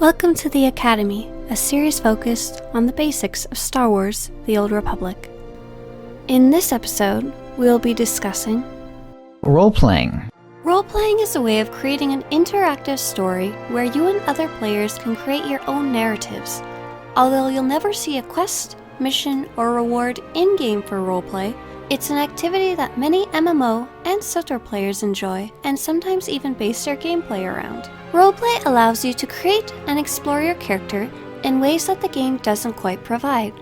Welcome to the Academy, a series focused on the basics of Star Wars: The Old Republic. In this episode, we will be discussing Roleplaying. Roleplaying is a way of creating an interactive story where you and other players can create your own narratives. Although you'll never see a quest, mission, or reward in-game for roleplay, it's an activity that many MMO and SWTOR players enjoy and sometimes even base their gameplay around. Roleplay allows you to create and explore your character in ways that the game doesn't quite provide.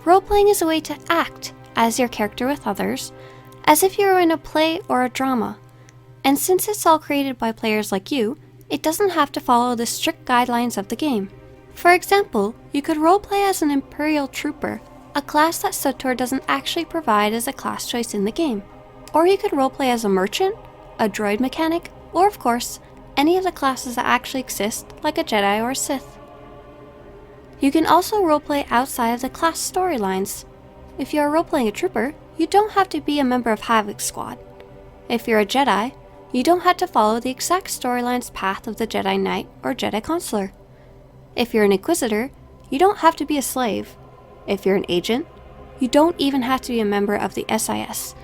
Roleplaying is a way to act as your character with others, as if you were in a play or a drama. And since it's all created by players like you, it doesn't have to follow the strict guidelines of the game. For example, you could roleplay as an Imperial Trooper, a class that SWTOR doesn't actually provide as a class choice in the game. Or you could roleplay as a Merchant, a Droid Mechanic, or of course, any of the classes that actually exist, like a Jedi or a Sith. You can also roleplay outside of the class storylines. If you are roleplaying a Trooper, you don't have to be a member of Havoc Squad. If you're a Jedi, you don't have to follow the exact storyline's path of the Jedi Knight or Jedi Consular. If you're an Inquisitor, you don't have to be a slave. If you're an agent, you don't even have to be a member of the SIS.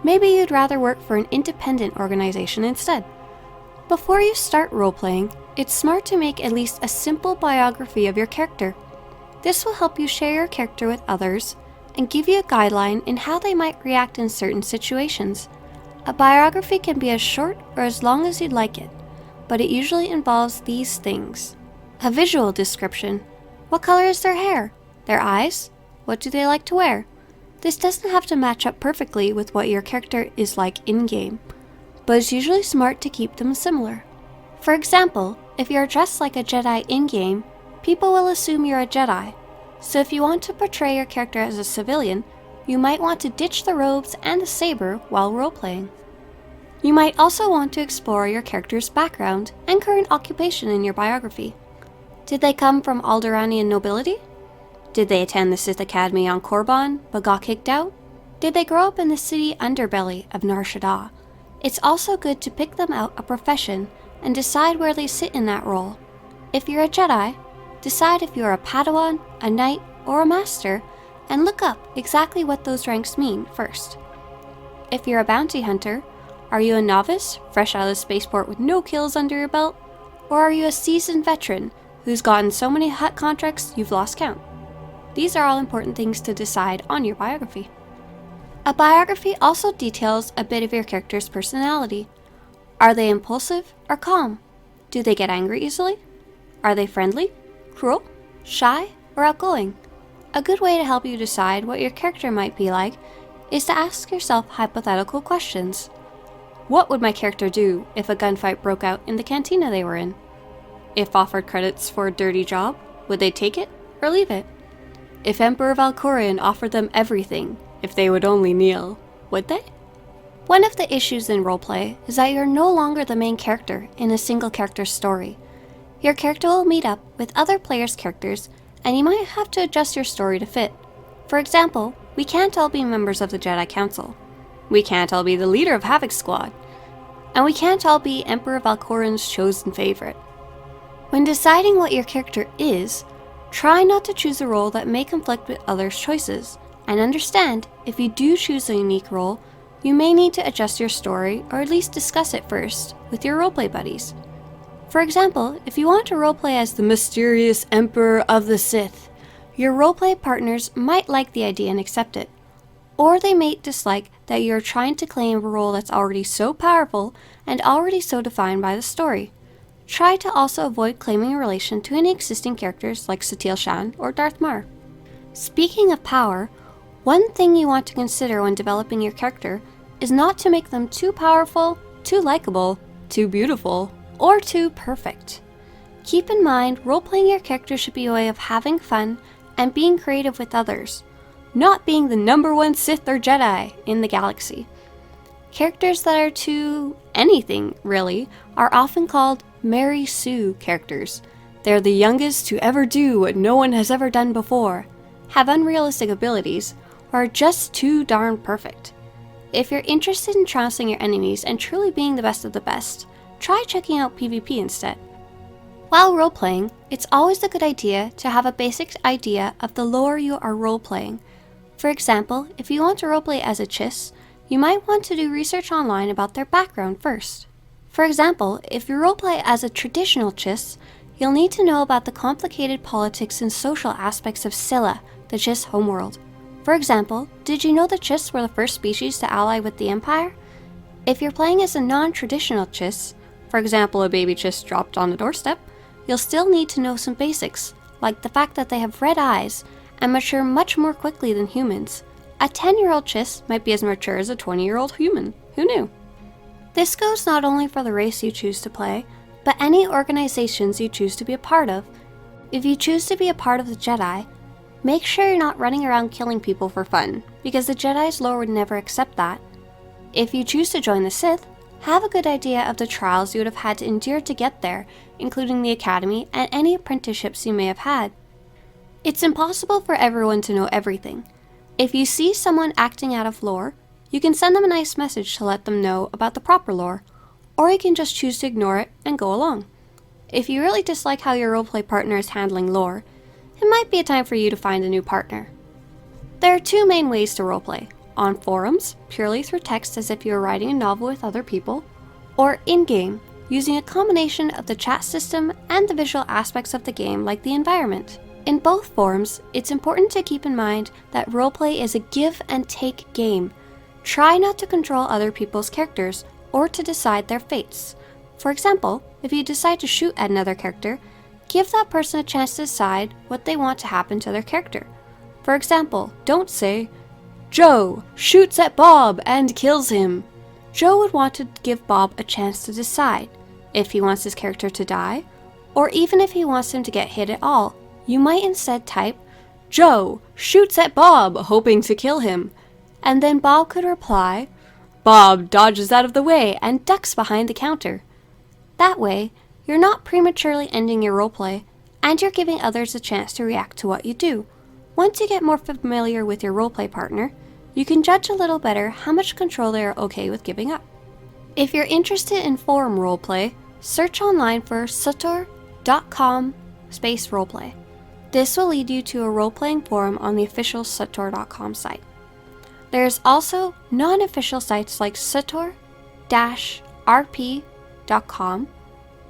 Maybe you'd rather work for an independent organization instead. Before you start roleplaying, it's smart to make at least a simple biography of your character. This will help you share your character with others and give you a guideline in how they might react in certain situations. A biography can be as short or as long as you'd like it, but it usually involves these things. A visual description. What color is their hair? Their eyes? What do they like to wear? This doesn't have to match up perfectly with what your character is like in-game, but it's usually smart to keep them similar. For example, if you're dressed like a Jedi in-game, people will assume you're a Jedi. So if you want to portray your character as a civilian, you might want to ditch the robes and the saber while roleplaying. You might also want to explore your character's background and current occupation in your biography. Did they come from Alderaanian nobility? Did they attend the Sith Academy on Korriban but got kicked out? Did they grow up in the city underbelly of Nar Shaddaa? It's also good to pick them out a profession and decide where they sit in that role. If you're a Jedi, decide if you're a Padawan, a Knight, or a Master, and look up exactly what those ranks mean first. If you're a bounty hunter, are you a novice, fresh out of the spaceport with no kills under your belt? Or are you a seasoned veteran who's gotten so many hut contracts you've lost count? These are all important things to decide on your biography. A biography also details a bit of your character's personality. Are they impulsive or calm? Do they get angry easily? Are they friendly, cruel, shy, or outgoing? A good way to help you decide what your character might be like is to ask yourself hypothetical questions. What would my character do if a gunfight broke out in the cantina they were in? If offered credits for a dirty job, would they take it or leave it? If Emperor Valkorion offered them everything, if they would only kneel, would they? One of the issues in roleplay is that you're no longer the main character in a single character story. Your character will meet up with other players' characters, and you might have to adjust your story to fit. For example, we can't all be members of the Jedi Council. We can't all be the leader of Havoc Squad. And we can't all be Emperor Valkorion's chosen favorite. When deciding what your character is, try not to choose a role that may conflict with others' choices, and understand, if you do choose a unique role, you may need to adjust your story or at least discuss it first with your roleplay buddies. For example, if you want to roleplay as the mysterious Emperor of the Sith, your roleplay partners might like the idea and accept it. Or they may dislike that you're trying to claim a role that's already so powerful and already so defined by the story. Try to also avoid claiming a relation to any existing characters like Satele Shan or Darth Mar. Speaking of power, one thing you want to consider when developing your character is not to make them too powerful, too likable, too beautiful, or too perfect. Keep in mind, roleplaying your character should be a way of having fun and being creative with others, not being the #1 Sith or Jedi in the galaxy. Characters that are too anything, really, are often called Mary Sue characters. They're the youngest to ever do what no one has ever done before, have unrealistic abilities, or are just too darn perfect. If you're interested in trouncing your enemies and truly being the best of the best, try checking out PvP instead. While role-playing, it's always a good idea to have a basic idea of the lore you are role-playing. For example, if you want to roleplay as a chiss, you might want to do research online about their background first. For example, if you roleplay as a traditional chiss, you'll need to know about the complicated politics and social aspects of Scylla, the chiss homeworld. For example, did you know the chiss were the first species to ally with the Empire? If you're playing as a non-traditional chiss, for example a baby chiss dropped on the doorstep, you'll still need to know some basics, like the fact that they have red eyes and mature much more quickly than humans. A 10-year-old chiss might be as mature as a 20-year-old human. Who knew? This goes not only for the race you choose to play, but any organizations you choose to be a part of. If you choose to be a part of the Jedi, make sure you're not running around killing people for fun, because the Jedi's lore would never accept that. If you choose to join the Sith, have a good idea of the trials you would have had to endure to get there, including the Academy and any apprenticeships you may have had. It's impossible for everyone to know everything. If you see someone acting out of lore, you can send them a nice message to let them know about the proper lore, or you can just choose to ignore it and go along. If you really dislike how your roleplay partner is handling lore, it might be a time for you to find a new partner. There are two main ways to roleplay: on forums, purely through text as if you were writing a novel with other people, or in-game, using a combination of the chat system and the visual aspects of the game like the environment. In both forms, it's important to keep in mind that roleplay is a give and take game. Try not to control other people's characters or to decide their fates. For example, if you decide to shoot at another character, give that person a chance to decide what they want to happen to their character. For example, don't say, "Joe shoots at Bob and kills him." Joe would want to give Bob a chance to decide if he wants his character to die, or even if he wants him to get hit at all. You might instead type, "Joe shoots at Bob, hoping to kill him," and then Bob could reply, "Bob dodges out of the way and ducks behind the counter." That way, you're not prematurely ending your roleplay, and you're giving others a chance to react to what you do. Once you get more familiar with your roleplay partner, you can judge a little better how much control they are okay with giving up. If you're interested in forum roleplay, search online for SWTOR.com/roleplay. This will lead you to a role-playing forum on the official SWTOR.com site. There's also non-official sites like SWTOR-RP.com,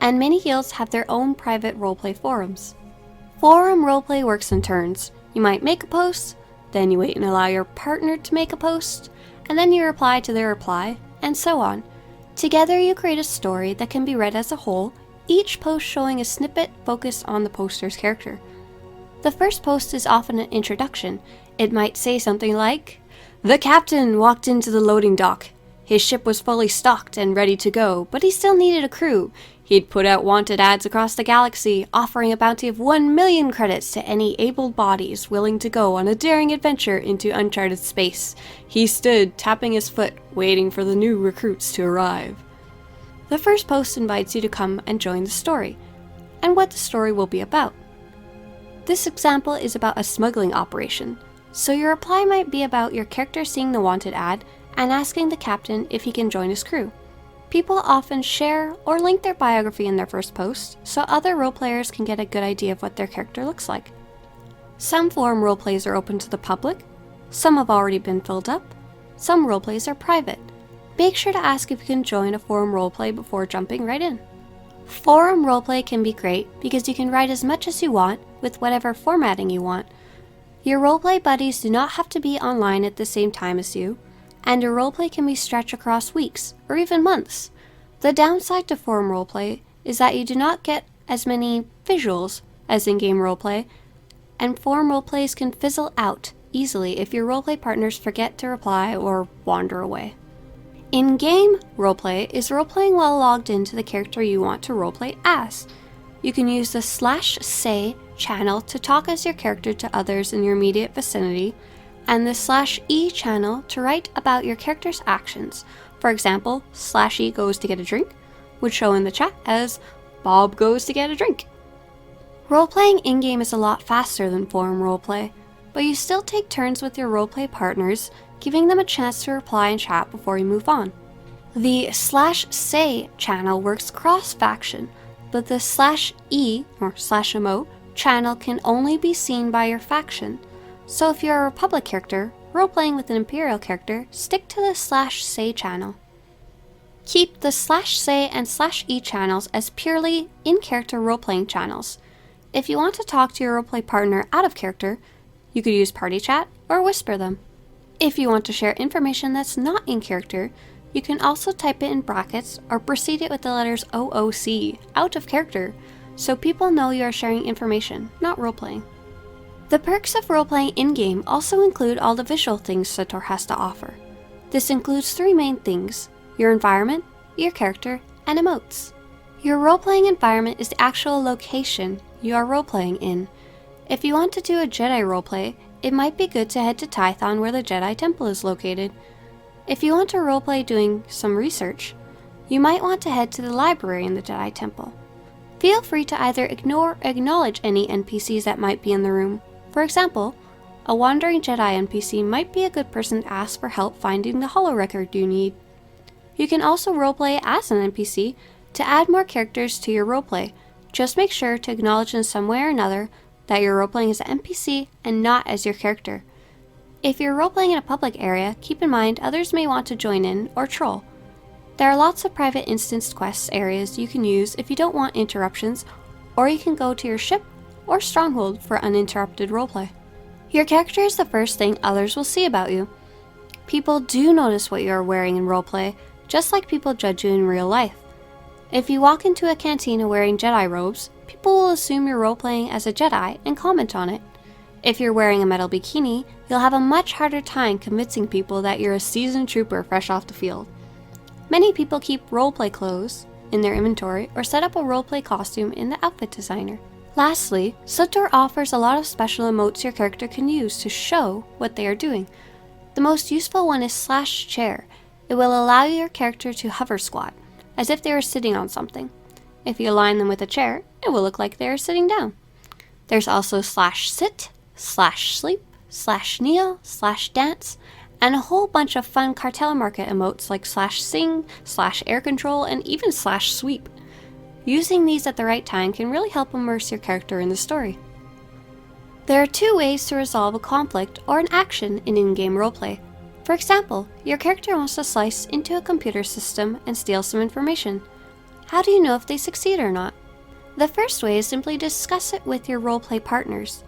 and many guilds have their own private roleplay forums. Forum roleplay works in turns. You might make a post, then you wait and allow your partner to make a post, and then you reply to their reply, and so on. Together you create a story that can be read as a whole, each post showing a snippet focused on the poster's character. The first post is often an introduction. It might say something like, "The captain walked into the loading dock. His ship was fully stocked and ready to go, but he still needed a crew. He'd put out wanted ads across the galaxy, offering a bounty of 1 million credits to any able bodies willing to go on a daring adventure into uncharted space. He stood, tapping his foot, waiting for the new recruits to arrive." The first post invites you to come and join the story, and what the story will be about. This example is about a smuggling operation, so your reply might be about your character seeing the wanted ad and asking the captain if he can join his crew. People often share or link their biography in their first post, so other roleplayers can get a good idea of what their character looks like. Some forum roleplays are open to the public, some have already been filled up, some roleplays are private. Make sure to ask if you can join a forum roleplay before jumping right in. Forum roleplay can be great because you can write as much as you want with whatever formatting you want. Your roleplay buddies do not have to be online at the same time as you, and your roleplay can be stretched across weeks or even months. The downside to forum roleplay is that you do not get as many visuals as in-game roleplay, and forum roleplays can fizzle out easily if your roleplay partners forget to reply or wander away. In-game roleplay is roleplaying while logged into the character you want to roleplay as. You can use the /say channel to talk as your character to others in your immediate vicinity, and the /e channel to write about your character's actions. For example, /e goes to get a drink would show in the chat as Bob goes to get a drink. Roleplaying in-game is a lot faster than forum roleplay, but you still take turns with your roleplay partners, giving them a chance to reply and chat before you move on. The /say channel works cross-faction, but the /e or /emote channel can only be seen by your faction. So if you're a Republic character roleplaying with an Imperial character, stick to the /say channel. Keep the /say and /e channels as purely in-character roleplaying channels. If you want to talk to your roleplay partner out of character, you could use party chat or whisper them. If you want to share information that's not in character, you can also type it in brackets or precede it with the letters OOC, out of character, so people know you are sharing information, not roleplaying. The perks of roleplaying in-game also include all the visual things SWTOR has to offer. This includes 3 main things: your environment, your character, and emotes. Your roleplaying environment is the actual location you are roleplaying in. If you want to do a Jedi roleplay, it might be good to head to Tython where the Jedi Temple is located. If you want to roleplay doing some research, you might want to head to the library in the Jedi Temple. Feel free to either ignore or acknowledge any NPCs that might be in the room. For example, a wandering Jedi NPC might be a good person to ask for help finding the holo record you need. You can also roleplay as an NPC to add more characters to your roleplay. Just make sure to acknowledge in some way or another that you're roleplaying as an NPC and not as your character. If you're roleplaying in a public area, keep in mind others may want to join in or troll. There are lots of private instanced quests areas you can use if you don't want interruptions, or you can go to your ship or stronghold for uninterrupted roleplay. Your character is the first thing others will see about you. People do notice what you are wearing in roleplay, just like people judge you in real life. If you walk into a cantina wearing Jedi robes, people will assume you're roleplaying as a Jedi and comment on it. If you're wearing a metal bikini, you'll have a much harder time convincing people that you're a seasoned trooper fresh off the field. Many people keep roleplay clothes in their inventory or set up a roleplay costume in the outfit designer. Lastly, SWTOR offers a lot of special emotes your character can use to show what they are doing. The most useful one is /chair. It will allow your character to hover squat, as if they were sitting on something. If you align them with a chair, it will look like they are sitting down. There's also /sit, /sleep, /kneel, /dance, and a whole bunch of fun cartel market emotes like /sing, /air control, and even /sweep. Using these at the right time can really help immerse your character in the story. There are 2 ways to resolve a conflict or an action in in-game roleplay. For example, your character wants to slice into a computer system and steal some information. How do you know if they succeed or not? The first way is simply discuss it with your roleplay partners.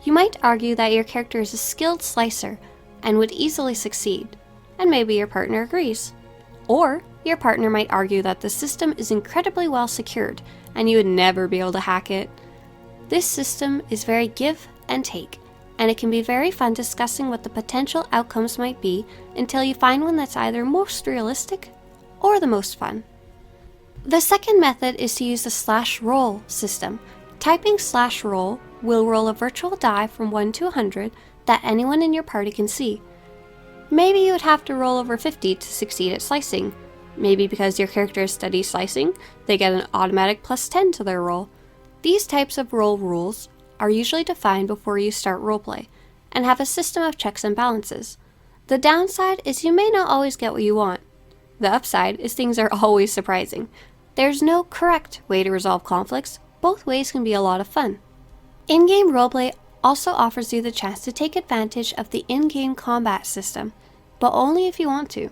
You might argue that your character is a skilled slicer and would easily succeed, and maybe your partner agrees. Or your partner might argue that the system is incredibly well secured and you would never be able to hack it. This system is very give and take, and it can be very fun discussing what the potential outcomes might be until you find one that's either most realistic or the most fun. The second method is to use the /roll system. Typing /roll will roll a virtual die from 1 to 100 that anyone in your party can see. Maybe you would have to roll over 50 to succeed at slicing. Maybe because your character is steady slicing, they get an automatic +10 to their roll. These types of roll rules are usually defined before you start roleplay, and have a system of checks and balances. The downside is you may not always get what you want. The upside is things are always surprising. There's no correct way to resolve conflicts. Both ways can be a lot of fun. In-game roleplay also offers you the chance to take advantage of the in-game combat system, but only if you want to.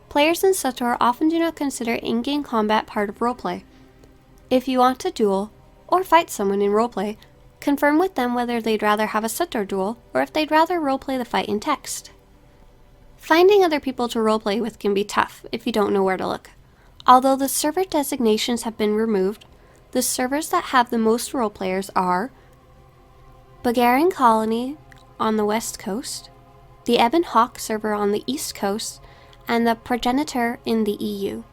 Players in SWTOR often do not consider in-game combat part of roleplay. If you want to duel, or fight someone in roleplay, confirm with them whether they'd rather have a SWTOR duel or if they'd rather roleplay the fight in text. Finding other people to roleplay with can be tough if you don't know where to look. Although the server designations have been removed, the servers that have the most roleplayers are Bulgarian Colony on the west coast, the Ebon Hawk server on the east coast, and the Progenitor in the EU.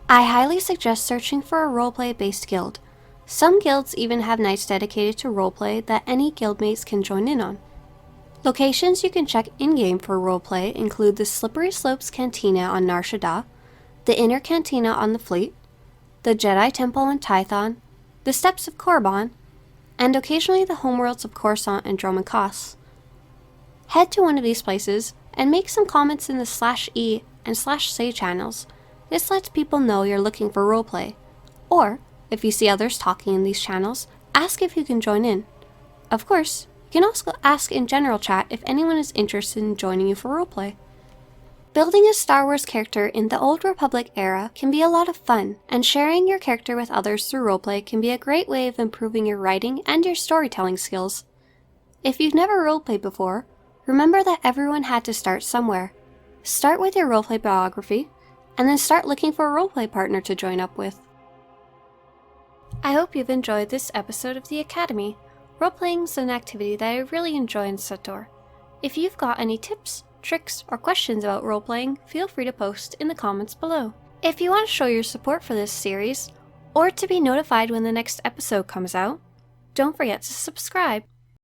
I highly suggest searching for a roleplay-based guild. Some guilds even have nights dedicated to roleplay that any guildmates can join in on. Locations you can check in-game for roleplay include the Slippery Slopes Cantina on Nar Shaddaa, the Inner Cantina on the Fleet, the Jedi Temple in Tython, the Steppes of Korriban, and occasionally the homeworlds of Coruscant and Dromund Kaas. Head to one of these places and make some comments in the /e and /say channels. This lets people know you're looking for roleplay. Or, If you see others talking in these channels, ask if you can join in. Of course, you can also ask in general chat if anyone is interested in joining you for roleplay. Building a Star Wars character in the Old Republic era can be a lot of fun, and sharing your character with others through roleplay can be a great way of improving your writing and your storytelling skills. If you've never roleplayed before, remember that everyone had to start somewhere. Start with your roleplay biography, and then start looking for a roleplay partner to join up with. I hope you've enjoyed this episode of the Academy. Roleplaying is an activity that I really enjoy in SWTOR. If you've got any tips, tricks, or questions about roleplaying, feel free to post in the comments below. If you want to show your support for this series, or to be notified when the next episode comes out, don't forget to subscribe.